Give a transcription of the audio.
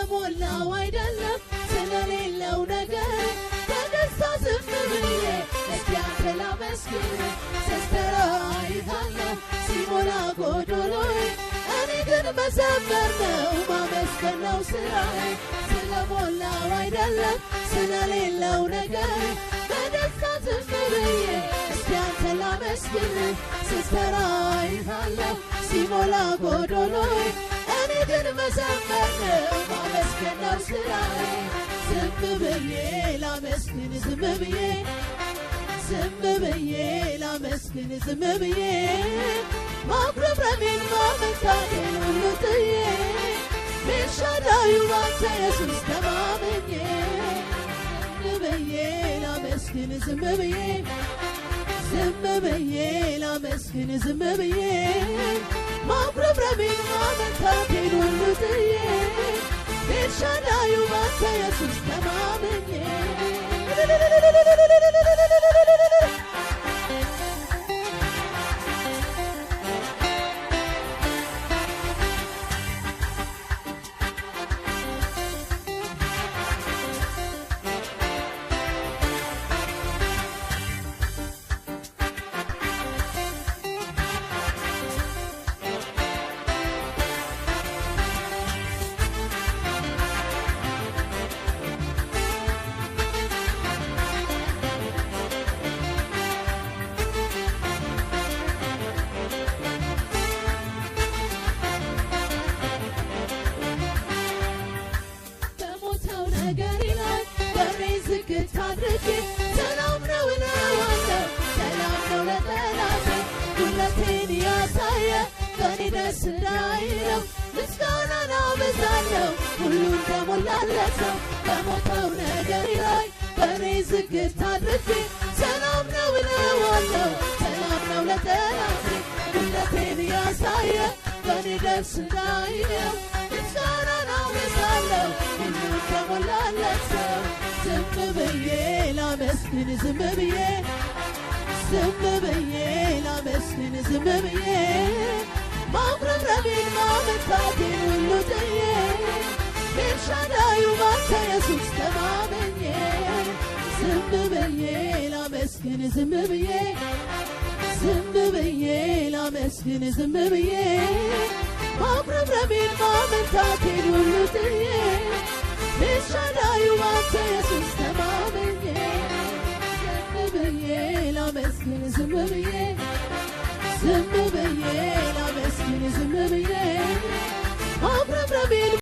ስለሞላው አይደለም ስለሌለው ነገር በደስታ ዝም ብዬ እስኪ አንተ ላመስግን ስስተራ አይታለሁ ሲሞላ ጎዶሎዬ እኔ ግን መዘመር ነው ማመስገን ነው ስራዬ ስለሞላው አይደለም ስለሌለው ነገር በደስታ ዝም ብዬ እስኪ አንተ ላመስግን ስስተራ አይታለሁ ሲሞላ ጎዶሎዬ እኔ ግን መዘመር ነው ማመስገን ነው ስራዬ ዝም ብዬ ላመስግን ዝም ብዬ ላመስግን ዝም ብዬ ማጉረምረሜን ማመንታቴን ሁሉ ጥዬ ኤልሻዳዩ ባንተ ኢየሱስ ተማምኜ ዝም ብዬ ላመስግን ዝም ብዬ ላመስግን ዝም ብዬ ማጉረምረሜን ማመንታቴን ሁሉ ጥዬ ኤልሻዳዩ ባንተ ኢየሱስ ተማምኜ ነገሬ ላይ በሬን ዝግት አድርጌ ሰላም ነው እለዋለሁ ሰላም ነው ለጠላቴ ጉልበቴን ያሳየ በኔ ደስ እንዳይለው ምስጋናን አበዛለሁ ሁሉ እንደሞላለት ነው በሞተው ነገሬ ላይ በሬን ዝግት አድርጌ ሰላም ነው እለዋለሁ ሰላም ነው ለጠላቴ ጉልበቴን ያሳየ በኔ ደስ እንዳይለው ምስጋናን አበዛለሁ ሁሉ እንደሞላለት ነው ዝም ብዬ ላመስግን ዝም ብዬ ላመስግን ዝም ብዬ ማጉረምረሜን ማመንታቴን ሁሉ ጥዬ ኤልሻዳዩ ባንተ ኢየሱስ ተማምኜ ዝም ብዬ ላመስግን ዝም ብዬ ላመስግን ዝም ብዬ ማጉረምረሜን ማመንታቴን ሁሉ ጥዬ ኤልሻዳዩ ባንተ ኢየሱስ ተማምኜ ዝም ብዬ ላመስግን ዝም ብዬ ላመስግን ዝም ብዬ ማጉረምረሜን